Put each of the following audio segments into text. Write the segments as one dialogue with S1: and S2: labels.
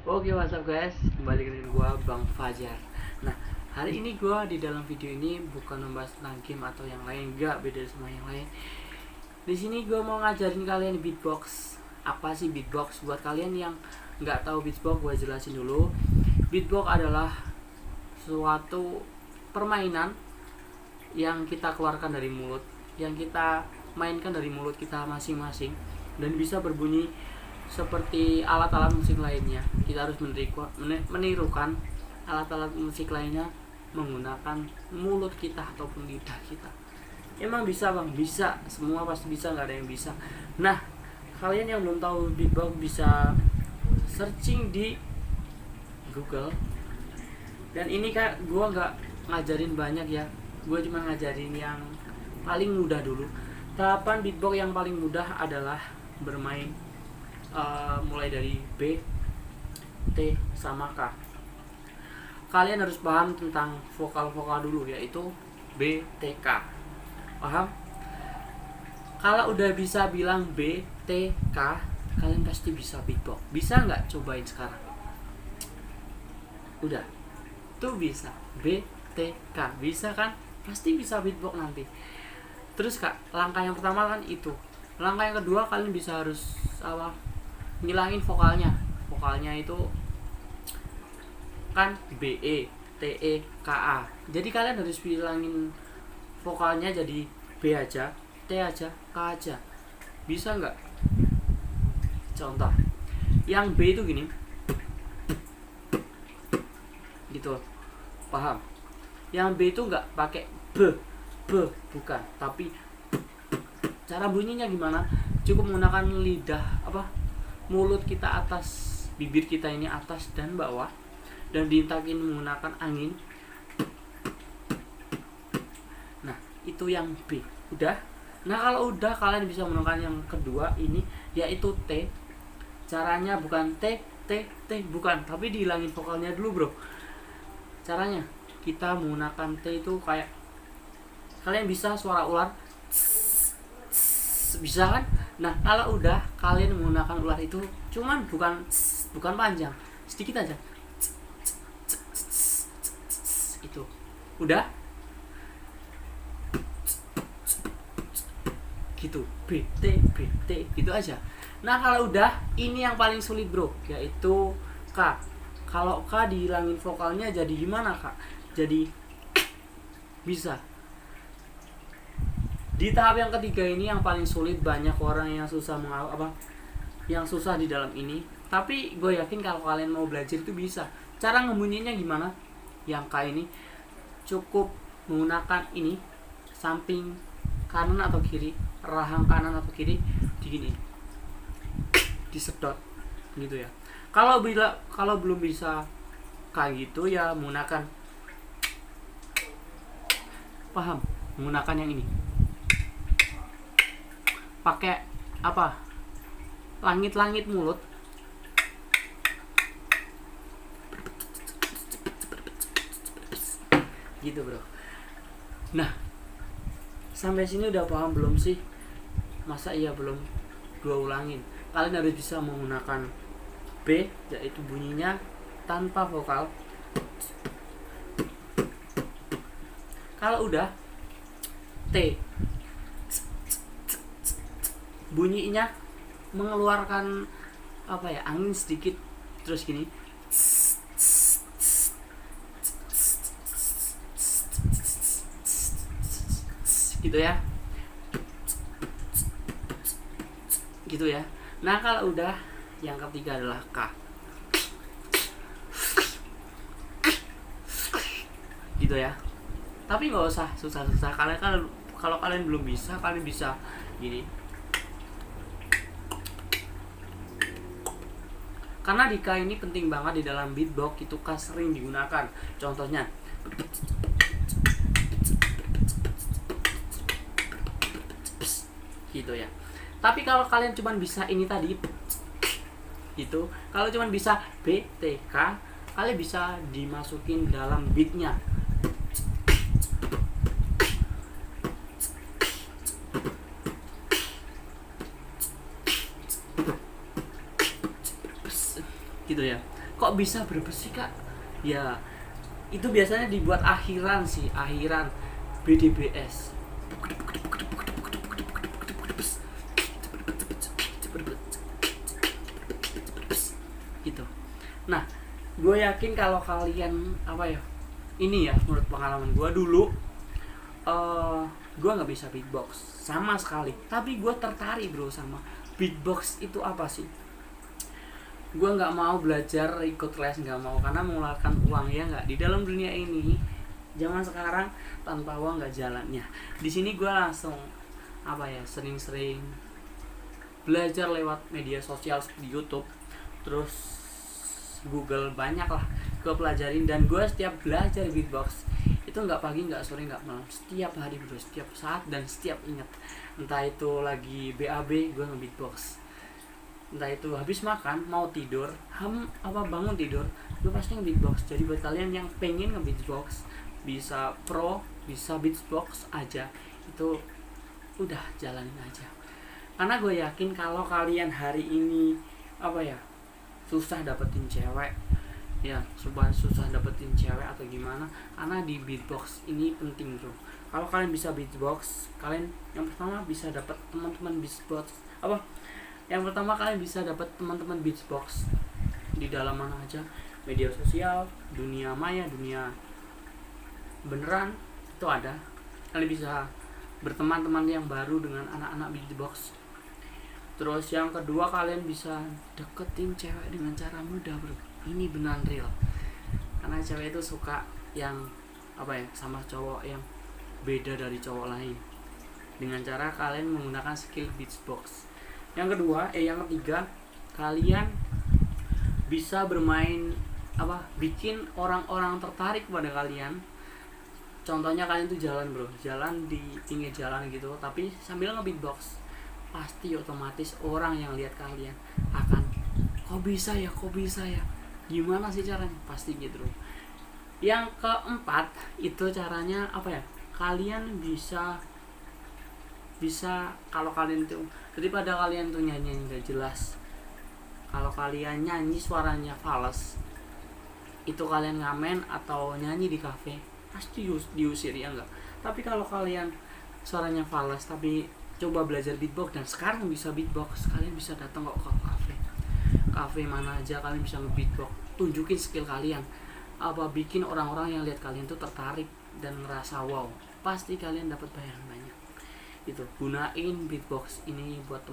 S1: Oke, what's up guys, kembali dengan gua Bang Fajar. Nah, hari ini gua di dalam video ini bukan membahas tentang game atau yang lain, enggak, beda sama yang lain. Di sini gua mau ngajarin kalian beatbox. Apa sih beatbox? Buat kalian yang nggak tahu beatbox, gua jelasin dulu. Beatbox adalah suatu permainan yang kita keluarkan dari mulut, yang kita mainkan dari mulut kita masing-masing dan bisa berbunyi seperti alat-alat musik lainnya. Kita harus menirukan alat-alat musik lainnya menggunakan mulut kita ataupun lidah kita. Emang bisa bang? Bisa, semua pasti bisa, nggak ada yang bisa. Nah, kalian yang belum tahu beatbox bisa searching di Google. Dan ini kak, gue nggak ngajarin banyak ya, gue cuma ngajarin yang paling mudah dulu. Tahapan beatbox yang paling mudah adalah bermain mulai dari B, T, sama K. Kalian harus paham tentang vokal-vokal dulu, yaitu B, T, K. Paham? Kalau udah bisa bilang B, T, K, kalian pasti bisa beatbox. Bisa nggak? Cobain sekarang. Udah, tuh bisa B, T, K. Bisa kan? Pasti bisa beatbox nanti. Terus kak, langkah yang pertama kan itu. Langkah yang kedua, kalian bisa harus ngilangin vokalnya. Vokalnya itu kan B, E, T, E, K, A. Jadi kalian harus bilangin vokalnya jadi B aja, T aja, K aja. Bisa nggak? Contoh, yang B itu gini, gitu, paham? Yang B itu nggak pakai B, bukan, tapi cara bunyinya gimana? Cukup menggunakan lidah, mulut kita atas, bibir kita ini atas dan bawah, dan ditakin menggunakan angin. Nah, itu yang B. Udah. Nah, kalau udah, kalian bisa menggunakan yang kedua ini, yaitu T. Caranya bukan T, bukan, tapi dihilangin vokalnya dulu, bro. Caranya kita menggunakan T itu kayak, kalian bisa suara ular, bisa kan? Nah, kalau udah, kalian menggunakan ular itu cuman bukan panjang, sedikit aja. Itu. Udah? Gitu. B, T, gitu aja. Nah, kalau udah, ini yang paling sulit, bro, yaitu K. Kalau K dihilangin vokalnya jadi gimana, Kak? Jadi bisa. Di tahap yang ketiga ini yang paling sulit, banyak orang yang susah yang susah di dalam ini. Tapi gue yakin kalau kalian mau belajar itu bisa. Cara ngebunyinya gimana? Yang K ini cukup menggunakan ini, samping kanan atau kiri, rahang kanan atau kiri, digini, disedot gitu ya. Kalau belum bisa kayak gitu ya, menggunakan, paham? Menggunakan yang ini, pakai langit-langit mulut, gitu bro. Nah, sampai sini udah paham belum sih? Masa iya belum? Gua ulangin, kalian harus bisa menggunakan B, yaitu bunyinya tanpa vokal. Kalau udah, T, bunyinya mengeluarkan angin sedikit, terus gini, gitu ya, gitu ya. Nah, kalau udah, yang ketiga adalah K, gitu ya. Tapi nggak usah susah-susah. Kalau kalian belum bisa, kalian bisa gini. Karena di K ini penting banget di dalam beatbox, itu K sering digunakan. Contohnya, gitu ya. Tapi kalau kalian cuma bisa ini tadi, gitu. Kalau cuma bisa B, T, K, kalian bisa dimasukin dalam beatnya. gitu ya. kok bisa berbes sih kak? Ya itu biasanya dibuat akhiran sih, akhiran BDBS gitu. Nah gue yakin kalau kalian apa ya, ini ya menurut pengalaman gue dulu, gue nggak bisa beatbox sama sekali, tapi gue tertarik bro sama beatbox itu apa sih. Gue nggak mau belajar ikut les, nggak mau, karena mengeluarkan uang ya nggak. Di dalam dunia ini zaman sekarang tanpa uang nggak jalannya. Di sini gue langsung apa ya, sering-sering belajar lewat media sosial seperti YouTube, terus Google, banyak lah gue pelajarin. Dan gue setiap belajar beatbox itu nggak pagi nggak sore nggak malam, setiap hari bro, setiap saat dan setiap ingat. Entah itu lagi BAB gue nge-beatbox, entah itu habis makan mau tidur, bangun tidur, gue pasti nge-beatbox. Jadi buat kalian yang pengen nge-beatbox, bisa pro, bisa beatbox aja, itu udah jalanin aja. Karena gue yakin kalau kalian hari ini apa ya, susah dapetin cewek ya, susah dapetin cewek atau gimana, karena di beatbox ini penting bro. Kalau kalian bisa beatbox, kalian yang pertama bisa dapat teman-teman beatbox apa, yang pertama kalian bisa dapat teman-teman beatbox di dalam mana aja, media sosial, dunia maya, dunia beneran itu ada. Kalian bisa berteman-teman yang baru dengan anak-anak beatbox. Terus yang kedua, kalian bisa deketin cewek dengan cara mudah bro. Ini beneran real, karena cewek itu suka yang apa ya, sama cowok yang beda dari cowok lain, dengan cara kalian menggunakan skill beatbox. Yang ketiga, kalian bisa bermain apa, bikin orang-orang tertarik pada kalian. Contohnya kalian tuh jalan di pinggir jalan gitu, tapi sambil nge-beatbox, pasti otomatis orang yang lihat kalian akan, kok bisa ya, gimana sih caranya, pasti gitu. Yang keempat itu caranya apa ya, kalian bisa kalau kalian tuh, daripada kalian tuh nyanyi nggak jelas, kalau kalian nyanyi suaranya fals, itu kalian ngamen atau nyanyi di kafe pasti diusir ya enggak. Tapi kalau kalian suaranya fals tapi coba belajar beatbox dan sekarang bisa beatbox, kalian bisa datang kok ke kafe mana aja, kalian bisa nge-beatbox, tunjukin skill kalian, apa bikin orang-orang yang lihat kalian tuh tertarik dan ngerasa wow, pasti kalian dapat bayaran banyak. Itu gunain beatbox ini buat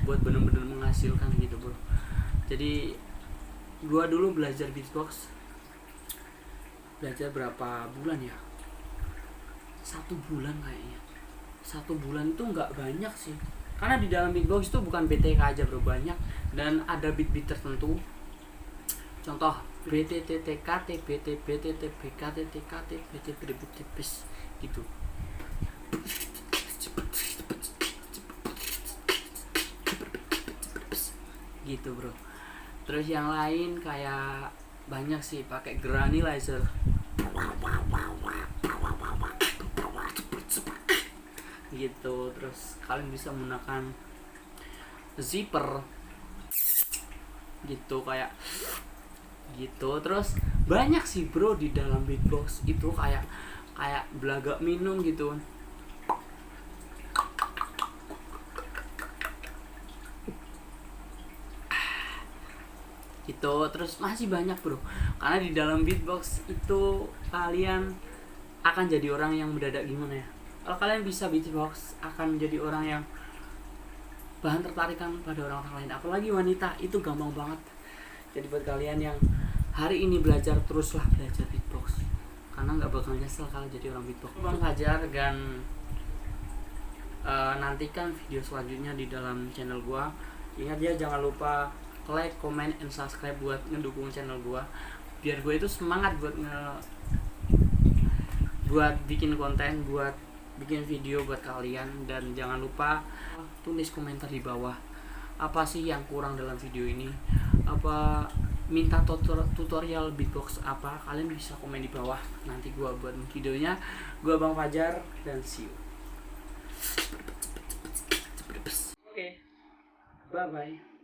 S1: buat bener-bener menghasilkan gitu bro. Jadi gua dulu belajar beatbox, belajar berapa bulan ya, 1 bulan kayaknya. 1 bulan itu nggak banyak sih, karena di dalam beatbox itu bukan BTK aja bro, banyak, dan ada beat tertentu. Contoh BTTTKT, BTT, BKT, TKT, BT gitu. Gitu bro. Terus yang lain kayak banyak sih, pakai granilizer gitu. Terus kalian bisa menggunakan zipper gitu, kayak gitu. Terus banyak sih bro di dalam beatbox itu, kayak belaga minum gitu gitu. Terus masih banyak bro, karena di dalam beatbox itu kalian akan jadi orang yang mendadak gimana ya, kalau kalian bisa beatbox akan jadi orang yang bahan tertarikan pada orang-orang lain, apalagi wanita, itu gampang banget. Jadi buat kalian yang hari ini belajar, teruslah belajar beatbox, karena nggak bakal nyesel kalau jadi orang beatbox. Bang Fajar, dan nantikan video selanjutnya di dalam channel gua. Ingat ya, jangan lupa like, comment, and subscribe buat ngedukung channel gua, biar gue itu semangat buat bikin konten, buat bikin video buat kalian. Dan jangan lupa tulis komentar di bawah, apa sih yang kurang dalam video ini, apa minta tutorial beatbox apa, kalian bisa komen di bawah, nanti gua buat videonya. Gua Bang Fajar, dan see you. Oke, bye bye.